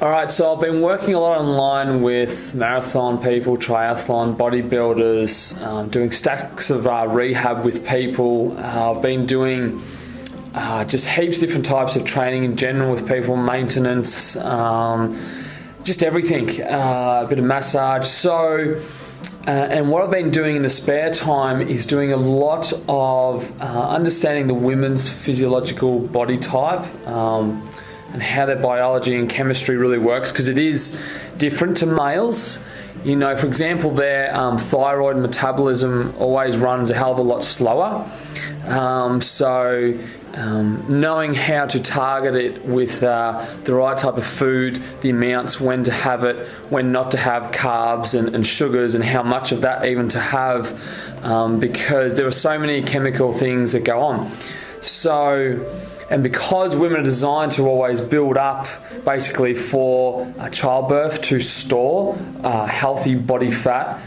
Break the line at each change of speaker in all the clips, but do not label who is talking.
All right, so I've been working a lot online with marathon people, triathlon, bodybuilders, doing stacks of rehab with people. I've been doing just heaps of different types of training in general with people, maintenance, just everything, a bit of massage. So, and what I've been doing in the spare time is doing a lot of understanding the women's physiological body type. And how their biology and chemistry really works, because it is different to males. You know, for example, their thyroid metabolism always runs a hell of a lot slower. So knowing how to target it with the right type of food, the amounts, when to have it, when not to have carbs and sugars, and how much of that even to have, because there are so many chemical things that go on. And because women are designed to always build up basically for childbirth to store healthy body fat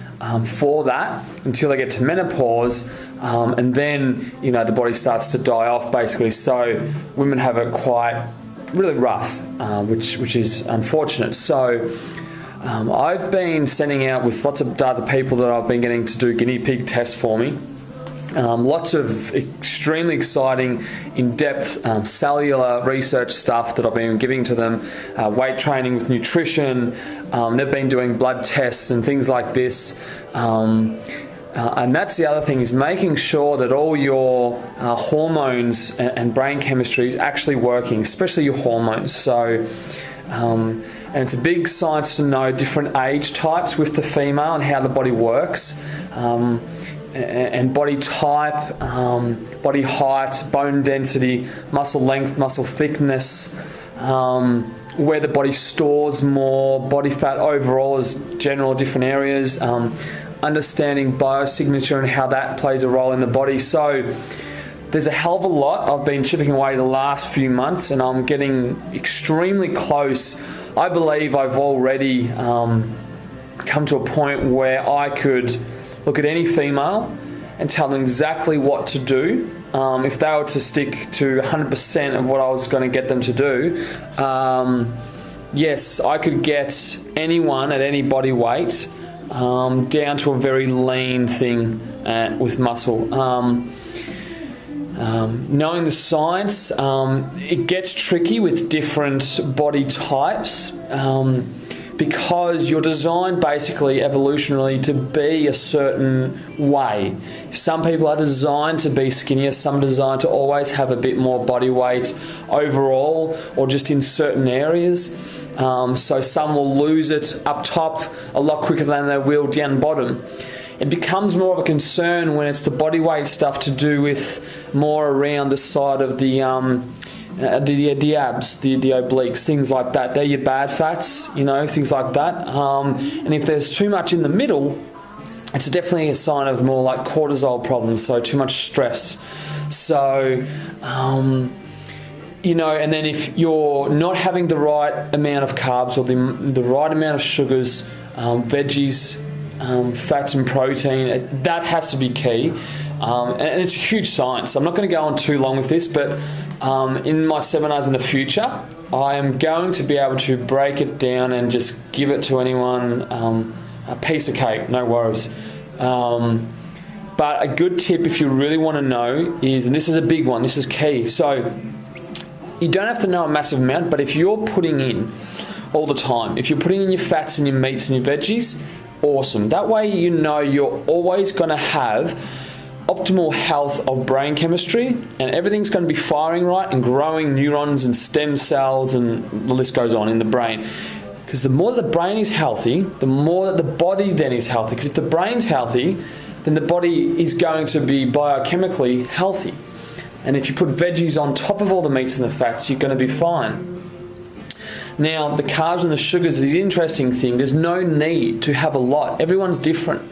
for that until they get to menopause, and then, you know, the body starts to die off basically. So women have it quite really rough, which is unfortunate. So I've been sending out with lots of other people that I've been getting to do guinea pig tests for me. Lots of extremely exciting, in-depth cellular research stuff that I've been giving to them, weight training with nutrition. They've been doing blood tests and things like this. And that's the other thing, is making sure that all your hormones and brain chemistry is actually working, especially your hormones. So, and it's a big science to know different age types with the female and how the body works. And body type, body height, bone density, muscle length, muscle thickness, where the body stores more body fat overall as general different areas, understanding biosignature and how that plays a role in the body. So there's a hell of a lot I've been chipping away the last few months, and I'm getting extremely close. I believe I've already come to a point where I could look at any female and tell them exactly what to do. If they were to stick to 100% of what I was going to get them to do, yes, I could get anyone at any body weight down to a very lean thing with muscle. Knowing the science, it gets tricky with different body types. Because you're designed basically evolutionarily to be a certain way. Some people are designed to be skinnier, some are designed to always have a bit more body weight overall or just in certain areas. So some will lose it up top a lot quicker than they will down bottom. It becomes more of a concern when it's the body weight stuff to do with more around the side of the abs, the obliques, things like that. They're your bad fats, you know, things like that. And if there's too much in the middle, it's definitely a sign of more like cortisol problems, so too much stress. So, you know, and then if you're not having the right amount of carbs or the right amount of sugars, veggies, fats and protein, that has to be key. And it's a huge science. I'm not going to go on too long with this, but in my seminars in the future, I am going to be able to break it down and just give it to anyone, a piece of cake, no worries. But a good tip, if you really want to know, is, and this is a big one, this is key. So you don't have to know a massive amount, but if you're putting in all the time, if you're putting in your fats and your meats and your veggies, awesome. That way you know you're always going to have optimal health of brain chemistry, and everything's going to be firing right and growing neurons and stem cells, and the list goes on in the brain. Because the more the brain is healthy, the more that the body then is healthy. Because if the brain's healthy, then the body is going to be biochemically healthy. And if you put veggies on top of all the meats and the fats, you're going to be fine. Now, the carbs and the sugars is the interesting thing. There's no need to have a lot. Everyone's different.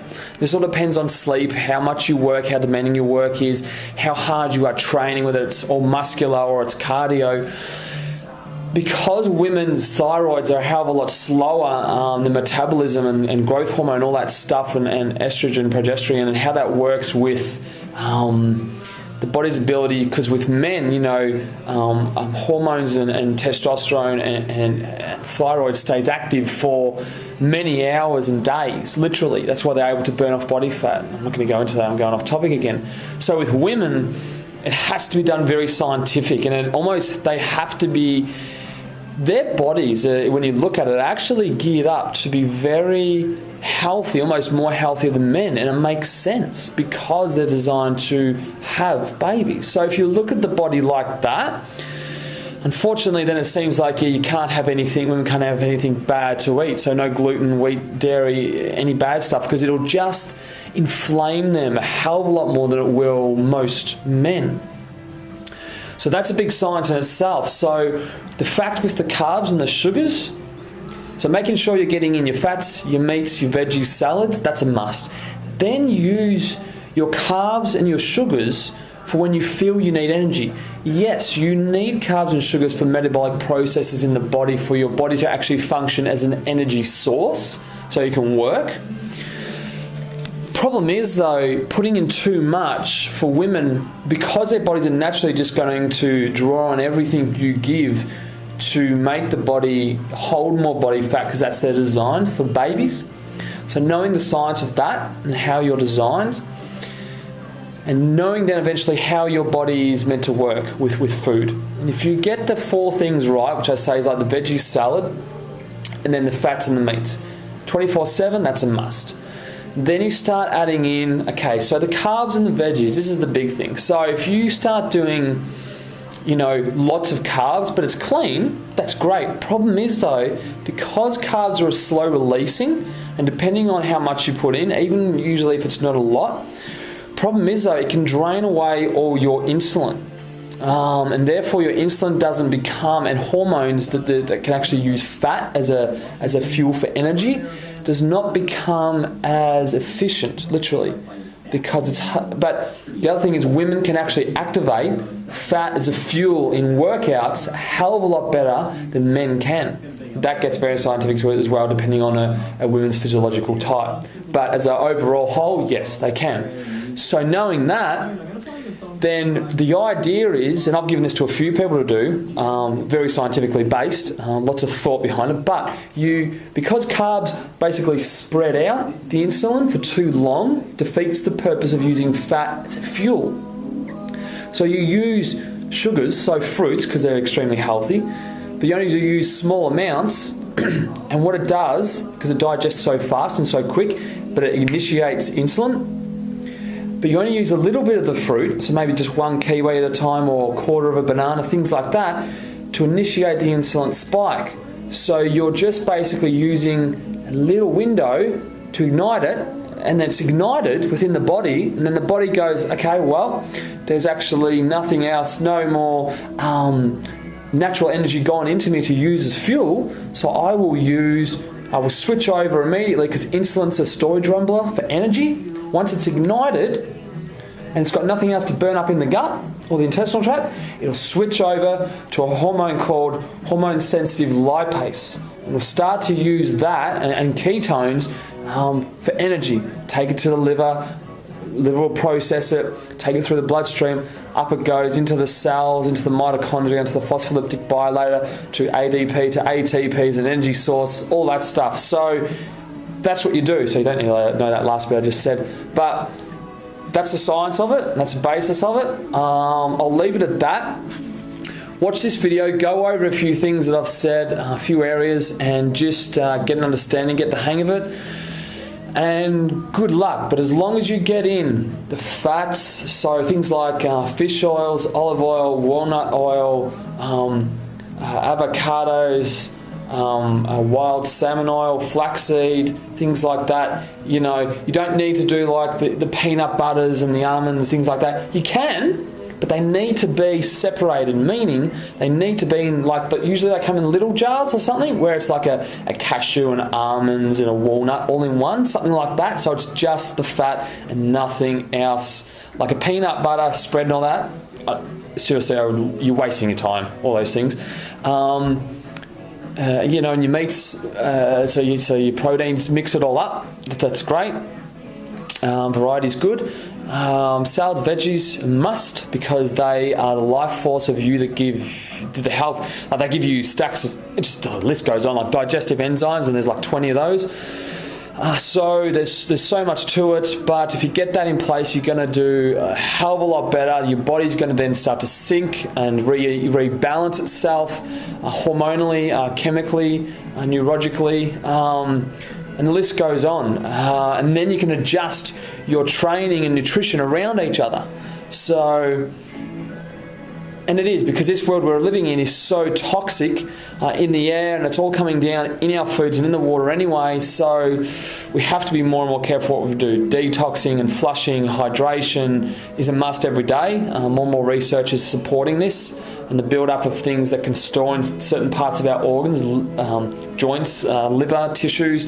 This all depends on sleep, how much you work, how demanding your work is, how hard you are training, whether it's all muscular or it's cardio. Because women's thyroids are a hell of a lot slower, the metabolism and growth hormone, all that stuff, and estrogen, progesterone, and how that works with the body's ability, because with men, you know, hormones and testosterone and thyroid stays active for many hours and days, literally. That's why they're able to burn off body fat. I'm not going to go into that, I'm going off topic again. So with women, it has to be done very scientific, and they have to be, their bodies, when you look at it, are actually geared up to be very healthy, almost more healthier than men, and it makes sense because they're designed to have babies. So if you look at the body like that, unfortunately, then it seems like you can't have anything, women can't have anything bad to eat. So no gluten, wheat, dairy, any bad stuff, because it'll just inflame them a hell of a lot more than it will most men. So that's a big science in itself. So the fact with the carbs and the sugars, so making sure you're getting in your fats, your meats, your veggies, salads, that's a must. Then use your carbs and your sugars for when you feel you need energy. Yes, you need carbs and sugars for metabolic processes in the body, for your body to actually function as an energy source so you can work. Problem is though, putting in too much for women, because their bodies are naturally just going to draw on everything you give to make the body hold more body fat, because that's their design for babies. So knowing the science of that and how you're designed, and knowing then eventually how your body is meant to work with food. And if you get the 4 things right, which I say is like the veggie salad, and then the fats and the meats, 24/7, that's a must. Then you start adding in, okay, so the carbs and the veggies, this is the big thing. So if you start doing, lots of carbs, but it's clean, that's great. Problem is though, because carbs are slow releasing, and depending on how much you put in, even usually if it's not a lot, problem is though, it can drain away all your insulin. And therefore your insulin doesn't become, and hormones that can actually use fat as a fuel for energy, does not become as efficient, literally, because it's. But the other thing is, women can actually activate fat as a fuel in workouts a hell of a lot better than men can. That gets very scientific to it as well, depending on a woman's physiological type. But as an overall whole, yes, they can. So knowing that, then the idea is, and I've given this to a few people to do, very scientifically based, lots of thought behind it, but because carbs basically spread out the insulin for too long, defeats the purpose of using fat as a fuel. So you use sugars, so fruits, because they're extremely healthy, but you only use small amounts, and what it does, because it digests so fast and so quick, but it initiates insulin. But you only use a little bit of the fruit, so maybe just 1 kiwi at a time or a quarter of a banana, things like that, to initiate the insulin spike. So you're just basically using a little window to ignite it, and then it's ignited within the body, and then the body goes, okay, well, there's actually nothing else, no more natural energy gone into me to use as fuel, so I will switch over immediately, because insulin's a storage rumbler for energy. Once it's ignited and it's got nothing else to burn up in the gut or the intestinal tract, it'll switch over to a hormone called hormone-sensitive lipase. And we'll start to use that and ketones for energy. Take it to the liver will process it, take it through the bloodstream, up it goes into the cells, into the mitochondria, into the phospholipid bilayer, to ADP, to ATP as an energy source, all that stuff. So that's what you do. So you don't need to know that last bit I just said. But that's the science of it. That's the basis of it. I'll leave it at that. Watch this video, go over a few things that I've said, a few areas, and just get an understanding, get the hang of it. And good luck. But as long as you get in the fats, so things like fish oils, olive oil, walnut oil, avocados, wild salmon oil, flaxseed, things like that. You don't need to do like the peanut butters and the almonds, things like that. You can, but they need to be separated, meaning they need to be in usually they come in little jars or something, where it's like a cashew and almonds and a walnut all in one, something like that. So it's just the fat and nothing else. Like a peanut butter spread and all that. Seriously, you're wasting your time, all those things. And your meats, so your proteins, mix it all up. That's great. Variety's good. Salads, veggies, must, because they are the life force of you that give the health. They give you stacks of the list goes on, like digestive enzymes, and there's like 20 of those. So there's so much to it, but if you get that in place, you're going to do a hell of a lot better. Your body's going to then start to sync and rebalance itself hormonally, chemically, neurologically, and the list goes on. And then you can adjust your training and nutrition around each other. So, and it is, because this world we're living in is so toxic in the air, and it's all coming down in our foods and in the water anyway, so we have to be more and more careful what we do. Detoxing and flushing, hydration is a must every day. More and more research is supporting this, and the build-up of things that can store in certain parts of our organs, joints, liver, tissues,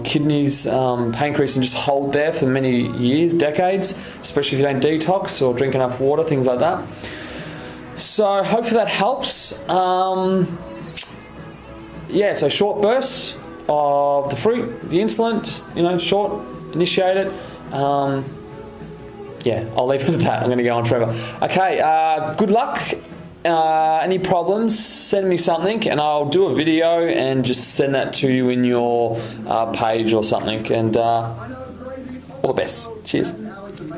kidneys, pancreas, and just hold there for many years, decades, especially if you don't detox or drink enough water, things like that. So hopefully that helps. So short bursts of the fruit, the insulin, just, short, initiate it. I'll leave it at that. I'm going to go on forever. Okay, good luck. Any problems, send me something and I'll do a video and just send that to you in your page or something. And all the best. Cheers.